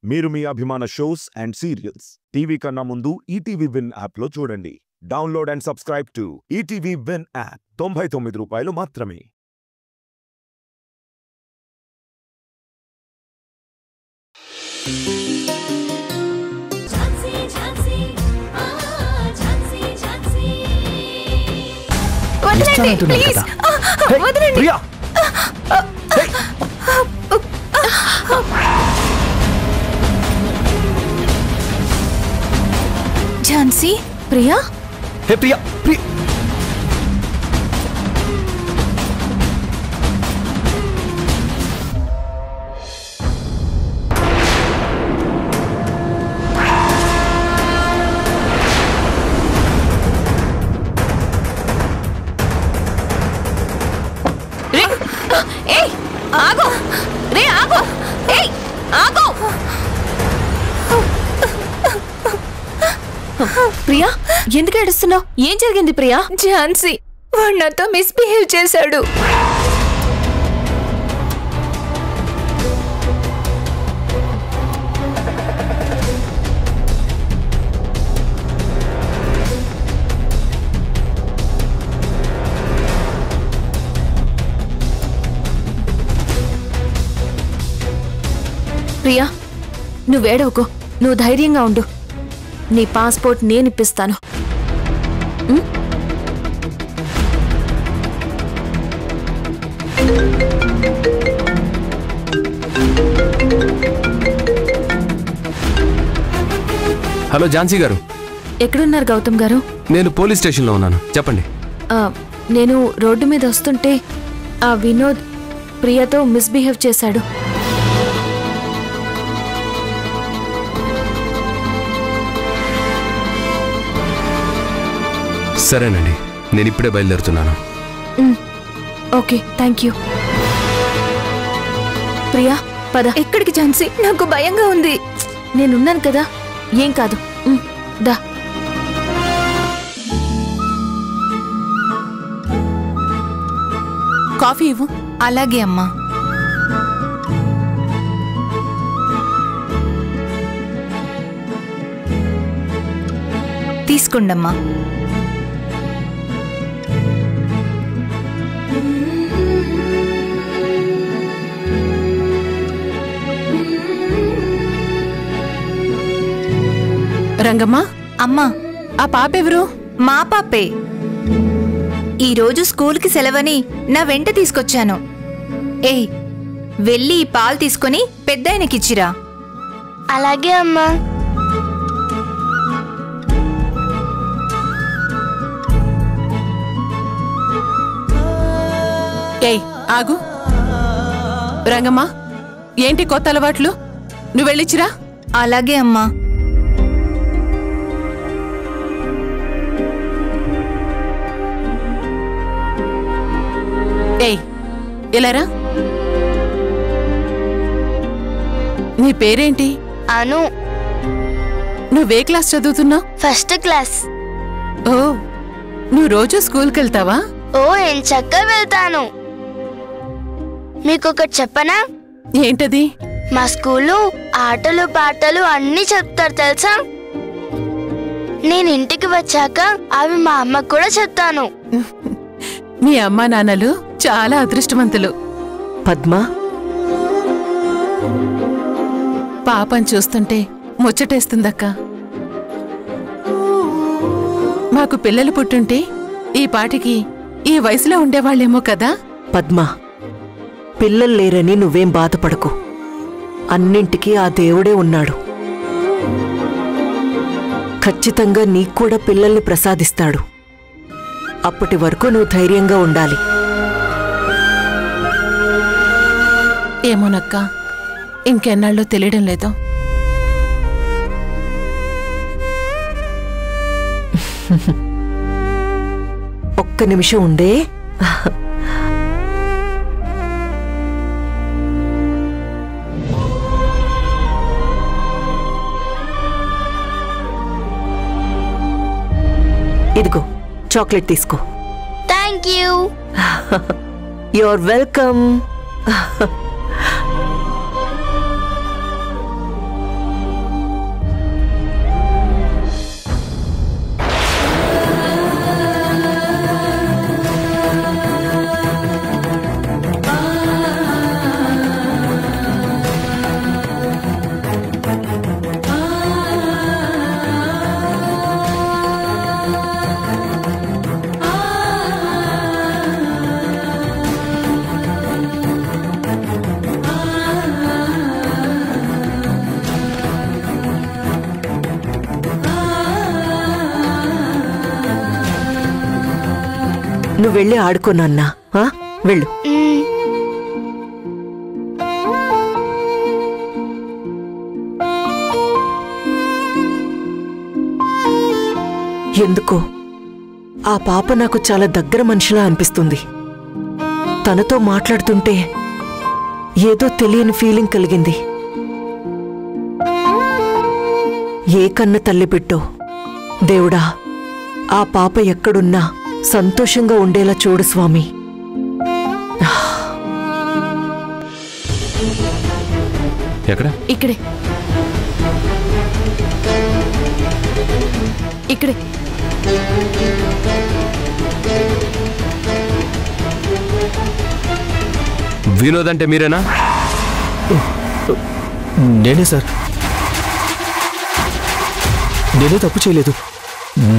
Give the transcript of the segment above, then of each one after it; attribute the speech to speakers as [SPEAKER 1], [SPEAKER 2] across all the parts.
[SPEAKER 1] మీరు మీ అభిమాన shows and serials TV కన్నా ముందు ఈటీవీ విన్ యాప్ లో చూడండి. Download and subscribe to ETV win app. 99 రూపాయలు మాత్రమే.
[SPEAKER 2] ఝాన్సీ, ప్రియా,
[SPEAKER 3] హే ప్రియా, ప్రియా
[SPEAKER 2] ప్రియా, ఎందుకు ఏడుస్తున్నావు? ఏం జరిగింది ప్రియా? ఝాన్సీ వాడు నాతో మిస్బిహేవ్ చేశాడు. ప్రియా, నువ్వేడవకు, నువ్వు ధైర్యంగా ఉండు. నీ పాస్పోర్ట్ నేనిప్పిస్తాను.
[SPEAKER 3] హలో ఝాన్సీ గారు.
[SPEAKER 2] ఎక్కడున్నారు గౌతమ్ గారు?
[SPEAKER 3] నేను పోలీస్ స్టేషన్లో ఉన్నాను, చెప్పండి.
[SPEAKER 2] నేను రోడ్డు మీద వస్తుంటే ఆ వినోద్ ప్రియతో మిస్బిహేవ్ చేశాడు.
[SPEAKER 3] సరేనండి, నేను ఇప్పుడే బయలుదేరుతున్నాను.
[SPEAKER 2] Okay, thank you. ప్రియా పద. ఎక్కడికి ఝాన్సీ? నాకు భయంగా ఉంది. నేనున్నాను కదా, ఏం కాదు. దా.
[SPEAKER 4] కాఫీ ఇవ్వు.
[SPEAKER 5] అలాగే అమ్మా. తీసుకోండమ్మా.
[SPEAKER 4] రంగమ్మా.
[SPEAKER 5] అమ్మా,
[SPEAKER 4] ఆ పాపెవరు?
[SPEAKER 5] మా పాపే. ఈరోజు స్కూల్కి సెలవని నా వెంట తీసుకొచ్చాను. ఏయ్, వెళ్ళి ఈ పాలు తీసుకొని పెద్దాయనకిచ్చిరా.
[SPEAKER 6] అలాగే అమ్మా.
[SPEAKER 4] ఏయ్ ఆగు. రంగమ్మా, ఏంటి కొత్త అలవాట్లు? నువ్వు వెళ్ళిచ్చిరా.
[SPEAKER 5] అలాగే అమ్మా.
[SPEAKER 4] ఏయ్ ఇలారా. నీ పేరేంటి?
[SPEAKER 6] అను.
[SPEAKER 4] నువ్వే క్లాస్ చదువుతున్నావు?
[SPEAKER 6] First class.
[SPEAKER 4] ఓ, నువ్వు రోజు స్కూల్కి వెళ్తావా?
[SPEAKER 6] ఓ, ఎంచక్కా వెళ్తాను. మీకొకటి చెప్పనా?
[SPEAKER 4] ఏంటది?
[SPEAKER 6] మా స్కూల్లో ఆటలు పాటలు అన్నీ చెప్తారు తెలుసా. నేను ఇంటికి వచ్చాక అవి మా అమ్మకు కూడా చెప్తాను.
[SPEAKER 4] మీ అమ్మా నాన్నలు చాలా అదృష్టవంతులు.
[SPEAKER 7] పద్మా,
[SPEAKER 4] పాపం చూస్తుంటే ముచ్చటేస్తుందక్క. మాకు పిల్లలు పుట్టుంటే ఈ పాటికి ఈ వయసులో ఉండేవాళ్ళేమో కదా.
[SPEAKER 7] పద్మా, పిల్లలు లేరని నువ్వేం బాధపడకు. అన్నింటికీ ఆ దేవుడే ఉన్నాడు. ఖచ్చితంగా నీక్కూడా పిల్లల్ని ప్రసాదిస్తాడు. అప్పటి వరకు నువ్వు ధైర్యంగా ఉండాలి.
[SPEAKER 4] ఏమోనక్క, ఇంకెన్నాళ్ళో తెలియడం లేదు.
[SPEAKER 7] ఒక్క నిమిషం ఉండే. ఇదిగో చాక్లెట్ తీసుకో.
[SPEAKER 6] Thank you.
[SPEAKER 7] You're welcome. నువ్వు వెళ్ళి ఆడుకో నాన్న. వెళ్ళు. ఎందుకో ఆ పాప నాకు చాలా దగ్గర మనిషిలా అనిపిస్తుంది. తనతో మాట్లాడుతుంటే ఏదో తెలియని ఫీలింగ్ కలిగింది. ఏ కన్న తల్లి బిడ్డో దేవుడా, ఆ పాప ఎక్కడున్నా సంతోషంగా ఉండేలా చూడు స్వామి.
[SPEAKER 3] ఎక్కడ?
[SPEAKER 2] ఇక్కడే ఇక్కడే.
[SPEAKER 3] వినోద్ అంటే మీరేనా?
[SPEAKER 8] నేనే సార్. నేనే తప్పు చేయలేదు.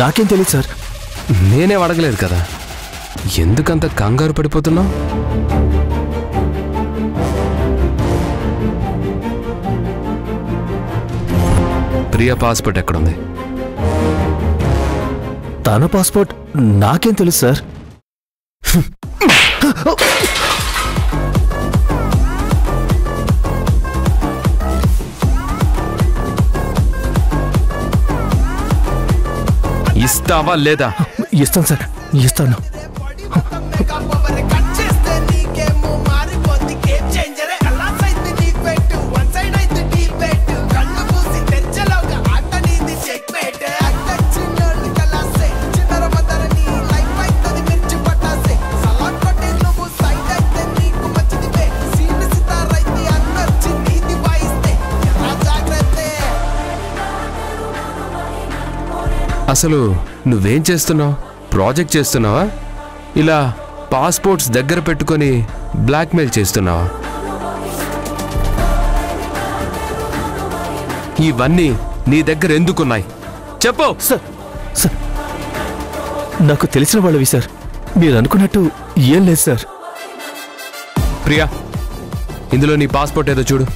[SPEAKER 8] నాకేం తెలియదు సార్.
[SPEAKER 3] నేనే అడగలేదు కదా, ఎందుకంత కంగారు పడిపోతున్నావు? ప్రియా పాస్పోర్ట్ ఎక్కడుంది?
[SPEAKER 8] తన పాస్పోర్ట్ నాకేం తెలుసు సార్.
[SPEAKER 3] ఇస్తావా లేదా?
[SPEAKER 8] ఇస్తాను సార్, ఇస్తాను.
[SPEAKER 3] అసలు నువ్వేం చేస్తున్నావు? ప్రాజెక్ట్ చేస్తున్నావా? ఇలా పాస్పోర్ట్స్ దగ్గర పెట్టుకొని బ్లాక్మెయిల్ చేస్తున్నావా? ఇవన్నీ నీ దగ్గర ఎందుకున్నాయి చెప్పు.
[SPEAKER 8] సార్ సార్, నాకు తెలిసిన వాళ్ళవి సార్. మీరు అనుకున్నట్టు ఏం లేదు సార్.
[SPEAKER 3] ప్రియా, ఇందులో నీ పాస్పోర్ట్ ఏదో చూడు.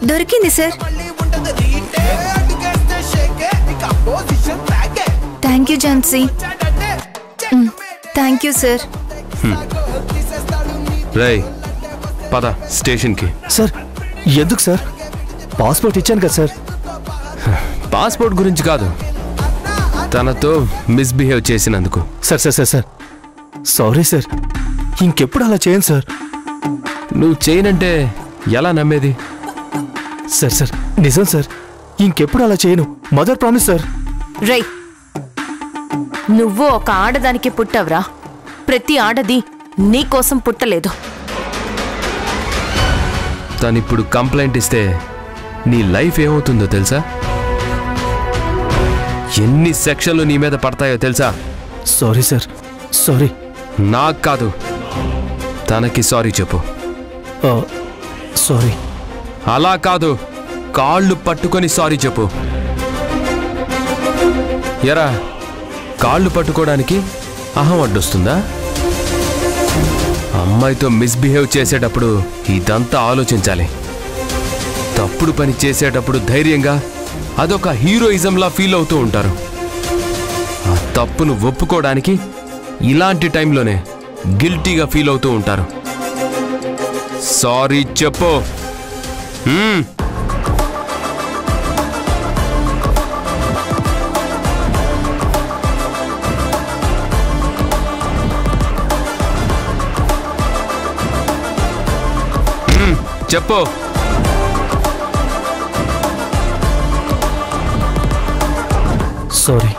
[SPEAKER 5] దొరికింది sir. Thank you Jhansi. Thank you sir.
[SPEAKER 3] రేయ్, పద స్టేషన్కి.
[SPEAKER 8] సార్ ఎందుకు సార్? పాస్పోర్ట్ ఇచ్చాను కదా సార్.
[SPEAKER 3] పాస్పోర్ట్ గురించి కాదు, తనతో మిస్బిహేవ్ చేసినందుకు.
[SPEAKER 8] Sir sir sir sir, sorry sir. ఇంకెప్పుడు అలా చేయను సార్.
[SPEAKER 3] నువ్వు చేయనంటే ఎలా నమ్మేది?
[SPEAKER 8] సార్ సార్, నిజం సార్. ఇంకెప్పుడు అలా చేయను. Mother promise sir.
[SPEAKER 2] రై, నువ్వు ఒక ఆడదానికి పుట్టవరా? ప్రతి ఆడది నీకోసం పుట్టలేదు.
[SPEAKER 3] తనిప్పుడు కంప్లైంట్ ఇస్తే నీ లైఫ్ ఏమవుతుందో తెలుసా? ఎన్ని సెక్షన్లు నీ మీద పడతాయో తెలుసా?
[SPEAKER 8] Sorry sir, sorry.
[SPEAKER 3] నాకు కాదు, తనకి సారీ చెప్పు.
[SPEAKER 8] సారీ.
[SPEAKER 3] అలా కాదు, కాళ్ళు పట్టుకొని సారీ చెప్పు. ఎరా, కాళ్ళు పట్టుకోవడానికి అహం అడ్డొస్తుందా? అమ్మాయితో మిస్బిహేవ్ చేసేటప్పుడు ఇదంతా ఆలోచించాలి. తప్పుడు పని చేసేటప్పుడు ధైర్యంగా అదొక హీరోయిజంలా ఫీల్ అవుతూ ఉంటారు. ఆ తప్పును ఒప్పుకోవడానికి ఇలాంటి టైంలోనే గిల్టీగా ఫీల్ అవుతూ ఉంటారు. సారీ చెప్పు. చెప్పు.
[SPEAKER 8] సారీ.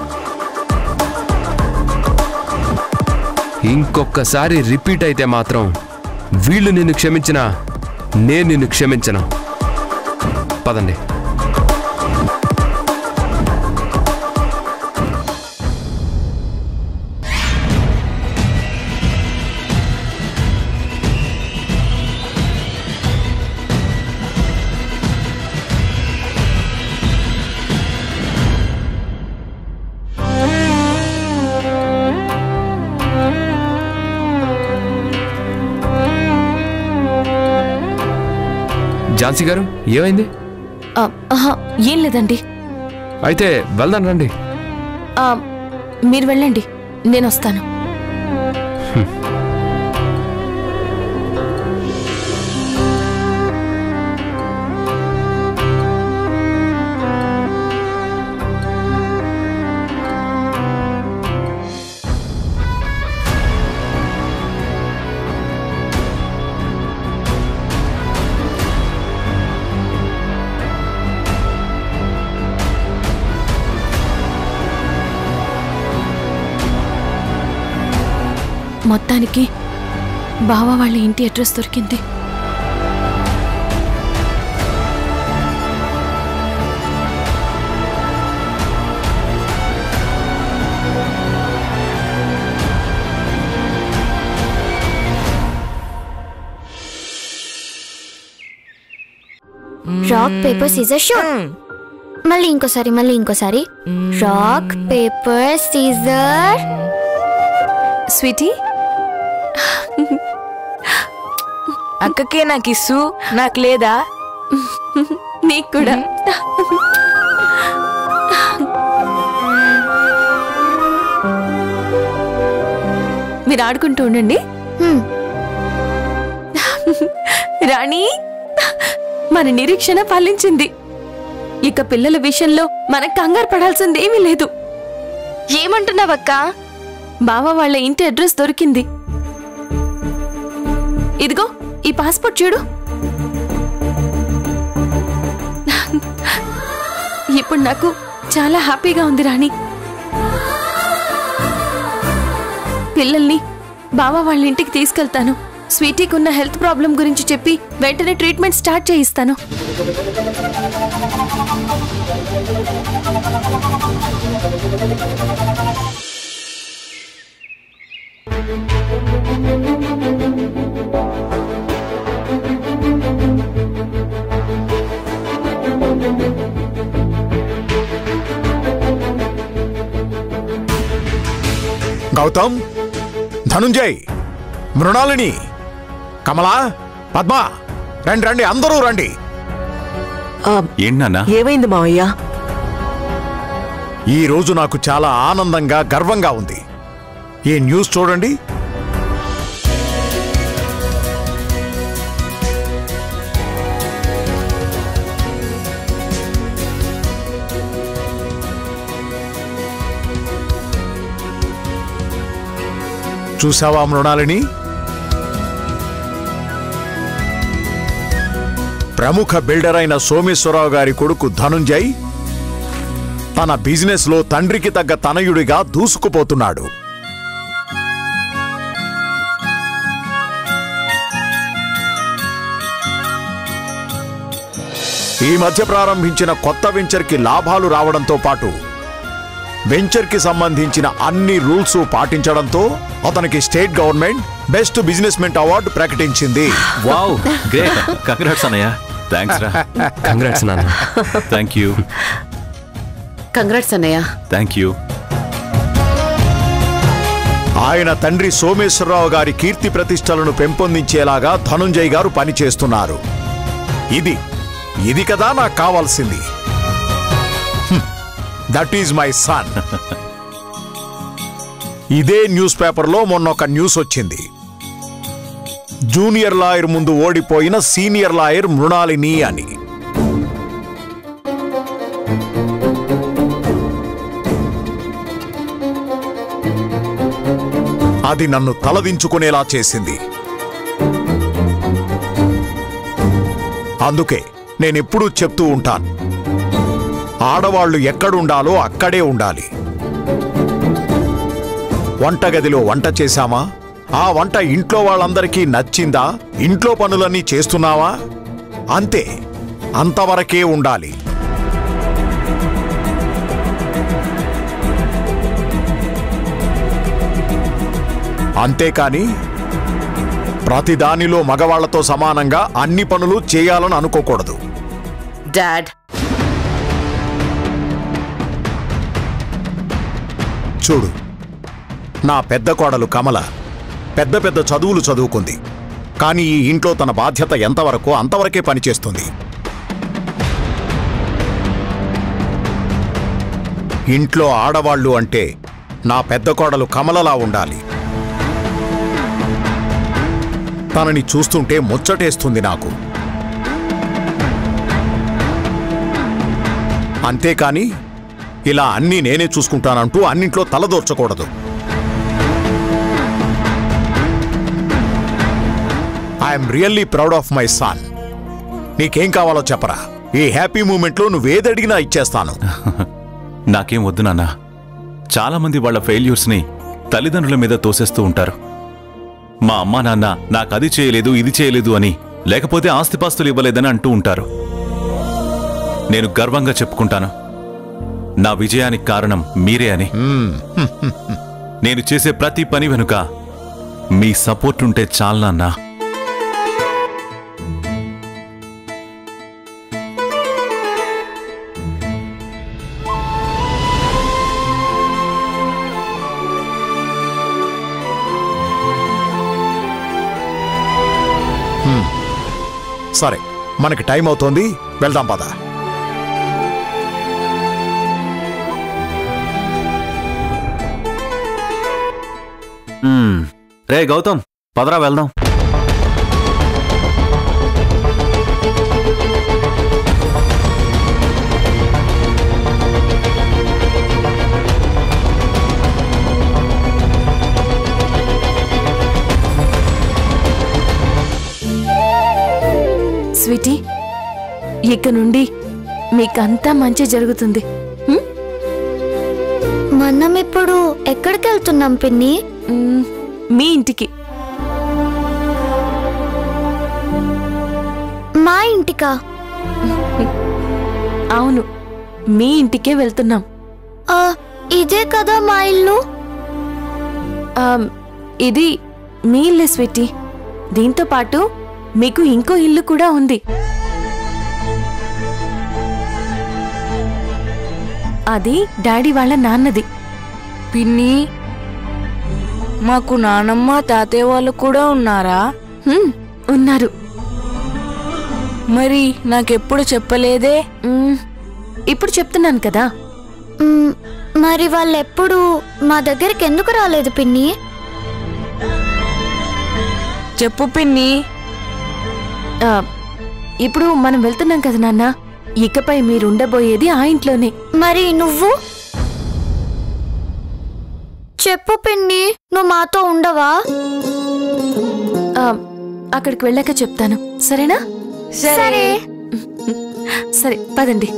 [SPEAKER 3] ఇంకొకసారి రిపీట్ అయితే మాత్రం వీళ్ళు నిన్ను క్షమించినా నేను నిన్ను క్షమించను. పదండి. ఝాన్సీ గారు ఏమైంది?
[SPEAKER 2] ఏం లేదండి.
[SPEAKER 3] అయితే వెళ్దాం రండి.
[SPEAKER 2] మీరు వెళ్ళండి, నేను వస్తాను. మొత్తానికి బావ వాళ్ళ ఇంటి అడ్రస్ దొరికింది.
[SPEAKER 6] Rock paper scissor shoot. మళ్ళీ ఇంకోసారి రాక్ పేపర్ సీజర్.
[SPEAKER 5] స్వీటీ, అక్కకే నాకు ఇస్సు, నాకు లేదా?
[SPEAKER 2] నీకు కూడా. మీరు ఆడుకుంటూ ఉండండి. రాణి, మన నిరీక్షణ ఫలించింది. ఇక పిల్లల విషయంలో మనకు కంగారు పడాల్సింది ఏమీ లేదు.
[SPEAKER 6] ఏమంటున్నావక్క?
[SPEAKER 2] బావ వాళ్ళ ఇంటి అడ్రస్ దొరికింది. ఇదిగో ఈ పాస్పోర్ట్ చూడు. ఇప్పుడు నాకు చాలా హ్యాపీగా ఉంది రాణి. పిల్లల్ని బావ వాళ్ళ ఇంటికి తీసుకెళ్తాను. స్వీటీకి ఉన్న హెల్త్ ప్రాబ్లం గురించి చెప్పి వెంటనే ట్రీట్మెంట్ స్టార్ట్ చేయిస్తాను.
[SPEAKER 9] గౌతమ్, ధనుంజయ్, మృణాలిని, కమలా, పద్మ, రండి రండి, అందరూ రండి.
[SPEAKER 8] ఏంటన్నా?
[SPEAKER 7] ఏమైంది మావయ్య?
[SPEAKER 9] ఈ రోజు నాకు చాలా ఆనందంగా గర్వంగా ఉంది. ఈ న్యూస్ చూడండి. చూసావా మృణాలిని? ప్రముఖ బిల్డర్ అయిన సోమేశ్వరరావు గారి కొడుకు ధనుంజయ్ తన బిజినెస్ లో తండ్రికి తగ్గ తనయుడిగా దూసుకుపోతున్నాడు. ఈ మధ్య ప్రారంభించిన కొత్త వెంచర్కి లాభాలు రావడంతో పాటు వెంచర్కి సంబంధించిన అన్ని రూల్స్ పాటించడంతో అతనికి state government best businessmen award ప్రకటించింది.
[SPEAKER 8] Wow, great. కంగ్రాట్స్ అన్నయ్య. థాంక్స్ రా.
[SPEAKER 3] కంగ్రాట్స్ నాన్న.
[SPEAKER 8] థాంక్యూ.
[SPEAKER 4] కంగ్రాట్స్ అన్నయ్య.
[SPEAKER 8] థాంక్యూ.
[SPEAKER 9] ఆయన తండ్రి సోమేశ్వరరావు గారి కీర్తి ప్రతిష్టలను పెంపొందించేలాగా ధనుంజయ్ గారు పనిచేస్తున్నారు. ఇది కదా నాకు కావాల్సింది. That is my son. ఇదే న్యూస్ పేపర్లో మొన్న ఒక న్యూస్ వచ్చింది. జూనియర్ లాయర్ ముందు ఓడిపోయిన సీనియర్ లాయర్ మృణాలిని అని. అది నన్ను తలదించుకునేలా చేసింది. అందుకే నేనెప్పుడూ చెప్తూ ఉంటాను, ఆడవాళ్లు ఎక్కడుండాలో అక్కడే ఉండాలి. వంటగదిలో వంట చేశామా? ఆ వంట ఇంట్లో వాళ్ళందరికీ నచ్చిందా? ఇంట్లో పనులన్నీ చేస్తున్నావా? అంతే, అంతవరకే ఉండాలి. అంతేకాని ప్రతిదానిలో మగవాళ్లతో సమానంగా అన్ని పనులు చేయాలని అనుకోకూడదు.
[SPEAKER 4] డాడ్,
[SPEAKER 9] చూడు, నా పెద్ద కోడలు కమల పెద్ద పెద్ద చదువులు చదువుకుంది. కానీ ఈ ఇంట్లో తన బాధ్యత ఎంతవరకు అంతవరకే పనిచేస్తుంది. ఇంట్లో ఆడవాళ్ళు అంటే నా పెద్ద కోడలు కమలలా ఉండాలి. తనని చూస్తుంటే ముచ్చటేస్తుంది నాకు. అంతేకాని ఇలా అన్నీ నేనే చూసుకుంటానంటూ అన్నింట్లో తలదూర్చకూడదు. I'm really proud of my son. నీకేం కావాలో చెప్పరా, ఈ హ్యాపీ మూమెంట్లో నువ్వేదడిగినా ఇచ్చేస్తాను.
[SPEAKER 10] నాకేం వద్దు నాన్న. చాలా మంది వాళ్ళ ఫెయిల్యూర్స్ని తల్లిదండ్రుల మీద తోసేస్తూ ఉంటారు. మా అమ్మా నాన్న నాకది చేయలేదు ఇది చేయలేదు అని, లేకపోతే ఆస్తిపాస్తులు ఇవ్వలేదని అంటూ ఉంటారు. నేను గర్వంగా చెప్పుకుంటాను, నా విజయానికి కారణం మీరే అని. నేను చేసే ప్రతి పని వెనుక మీ సపోర్ట్ ఉంటే చాలు నాన్నా.
[SPEAKER 9] సరే, మనకి టైం అవుతోంది, వెళ్దాం పద.
[SPEAKER 10] రే గౌతమ్, పదరా వెళ్దాం.
[SPEAKER 2] స్వీటీ, ఇక నుండి మీకంతా మంచి జరుగుతుంది.
[SPEAKER 6] మనం ఇప్పుడు ఎక్కడికి వెళ్తున్నాం పిన్ని?
[SPEAKER 2] మీ ఇంటికి.
[SPEAKER 6] మా ఇంటికా?
[SPEAKER 2] అవును, మీ ఇంటికే వెళ్తున్నాం.
[SPEAKER 6] ఇదే కదా మా ఇల్లు?
[SPEAKER 2] ఇది మీ ఇల్లే స్వీటీ. దీంతో పాటు మీకు ఇంకో ఇల్లు కూడా ఉంది. అది డాడీ వాళ్ళ నాన్నది.
[SPEAKER 5] పిన్ని, మాకు నానమ్మ తాతయ్య వాళ్ళు కూడా ఉన్నారా?
[SPEAKER 2] ఉన్నారు.
[SPEAKER 5] మరి నాకెప్పుడు చెప్పలేదే?
[SPEAKER 2] ఇప్పుడు చెప్తున్నాను కదా.
[SPEAKER 6] మరి వాళ్ళెప్పుడు మా దగ్గరికి ఎందుకు రాలేదు పిన్ని?
[SPEAKER 5] చెప్పు పిన్ని.
[SPEAKER 2] ఇప్పుడు మనం వెళ్తున్నాం కదా నాన్న, ఇకపై మీరుండబోయేది ఆ ఇంట్లోనే.
[SPEAKER 6] మరి నువ్వు చెప్పు పిన్ని, నువ్వు మాతో ఉండవా?
[SPEAKER 2] అక్కడికి వెళ్ళాక చెప్తాను, సరేనా?
[SPEAKER 6] సరే.
[SPEAKER 2] సరే, పదండి.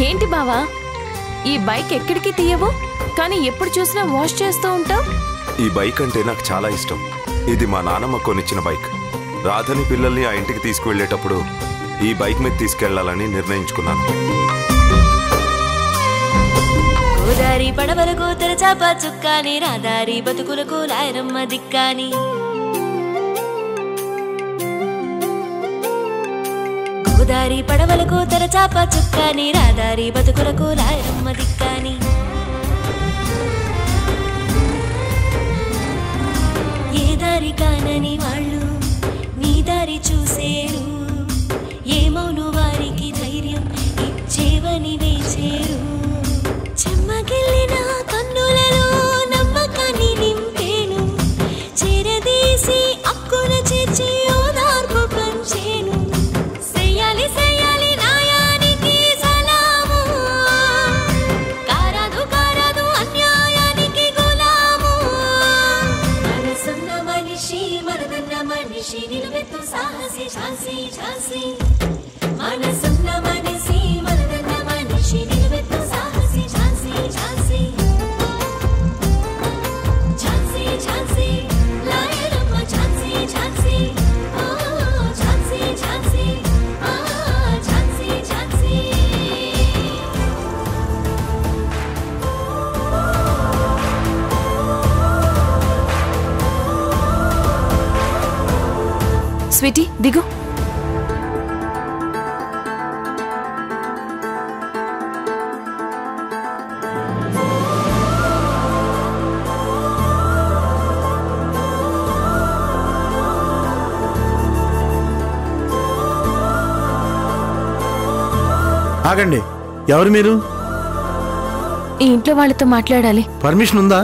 [SPEAKER 2] ఏంటి బావా, ఈ బైక్ ఎక్కడికి తీయవు, కానీ ఎప్పుడు చూసినా వాష్ చేస్తూ ఉంటావు?
[SPEAKER 11] ఈ బైక్ అంటే నాకు చాలా ఇష్టం. ఇది మా నాన్నమ్మ కొనిచ్చిన బైక్. రాధని పిల్లల్ని ఆ ఇంటికి తీసుకువెళ్ళేటప్పుడు ఈ బైక్ మీద తీసుకెళ్లాలని నిర్ణయించుకున్నాను.
[SPEAKER 12] గోదారి పడవలకు తెరచాప చుక్కాని, రాదారి బతుకులకు లాయరమ్మ దిక్కాని. గోదారి పడవలకు తెరచాప చుక్కాని, రాదారి బతుకులకు లాయరమ్మ దిక్కాని. ఏ దారి కానని వాళ్ళు నీ దారి చూసేరు, ఏమౌను వారికి ధైర్యం ఇచ్చేవని వేచేరు. చెమ్మగిల్లిన కన్నులలో నమ్మకాన్ని నింపేను, చేరదీసి అక్కున చేర్చి ఓదార్పు పంచేను. సెయ్యాలి సెయ్యాలి న్యాయానికి సలాము, కారాదు కారాదు అన్యాయానికి గులాము. మనసున్న మనిషి మనదన్న మనిషి, నిలువెత్తు సాహసి ఝాన్సీ ఝాన్సీ. మనసున్న మనిషి మనదన్న మనిషి నిలువెత్తు సాహసి ఝాన్సీ ఝాన్సీ ఝాన్సీ ఝాన్సీ లాయరమ్మ ఝాన్సీ ఝాన్సీ ఓ ఝాన్సీ ఝాన్సీ ఆ ఝాన్సీ ఝాన్సీ
[SPEAKER 2] స్వీటీ దిగు.
[SPEAKER 13] ఆగండి, ఎవరు మీరు?
[SPEAKER 2] ఈ ఇంట్లో వాళ్ళతో మాట్లాడాలి.
[SPEAKER 13] పర్మిషన్ ఉందా?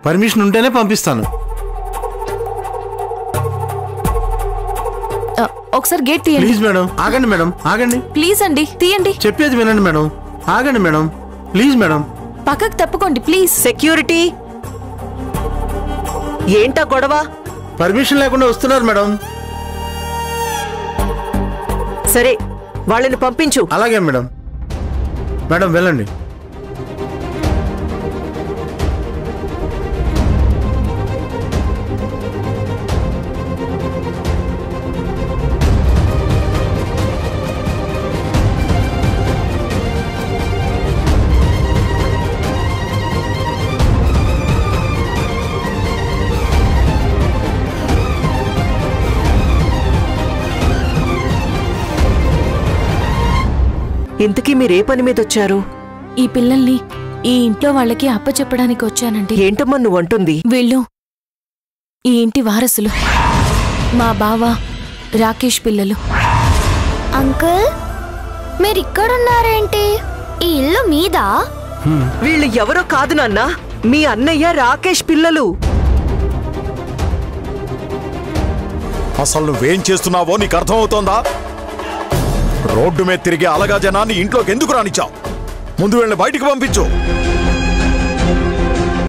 [SPEAKER 13] పర్మిషన్ ఉంటేనే పంపిస్తాను.
[SPEAKER 2] ఒకసారి గేట్ తీయండి.
[SPEAKER 13] ప్లీజ్ మేడం, ఆగండి మేడం, ఆగండి.
[SPEAKER 2] ప్లీజ్ అండి, తీయండి.
[SPEAKER 13] చెప్పేది వినండి మేడం, ఆగండి మేడం, ప్లీజ్ మేడం.
[SPEAKER 2] పక్కకు తప్పుకోండి ప్లీజ్.
[SPEAKER 7] సెక్యూరిటీ, ఏంటా గొడవ?
[SPEAKER 13] పర్మిషన్ లేకుండా వస్తున్నారు మేడం.
[SPEAKER 7] సరే, వాళ్ళని పంపించు.
[SPEAKER 13] అలాగే మేడం. మేడం వెళ్ళండి.
[SPEAKER 7] ఇంతకీ మీరే పని మీద వచ్చారు?
[SPEAKER 2] ఈ పిల్లల్ని ఈ ఇంట్లో వాళ్ళకి అప్పచెప్పడానికి వచ్చానండి.
[SPEAKER 7] ఏంటమ్మా నువ్వు అంటుంది?
[SPEAKER 2] వీళ్ళు ఈ ఇంటి వారసులు, మా బావ రాకేష్ పిల్లలు.
[SPEAKER 6] అంకుల్, మీరిక్కడున్నారేంటి? ఈ ఇల్లు మీదా?
[SPEAKER 7] వీళ్ళు ఎవరో కాదు నాన్న, మీ అన్నయ్య రాకేష్ పిల్లలు.
[SPEAKER 9] అసలు నువ్వేం చేస్తున్నావో నీకు అర్థమవుతోందా? రోడ్డు మీద తిరిగే అలగా జనాన్ని ఇంట్లోకి ఎందుకు రానిచ్చావు? ముందు వెళ్ళి బయటికి పంపించు.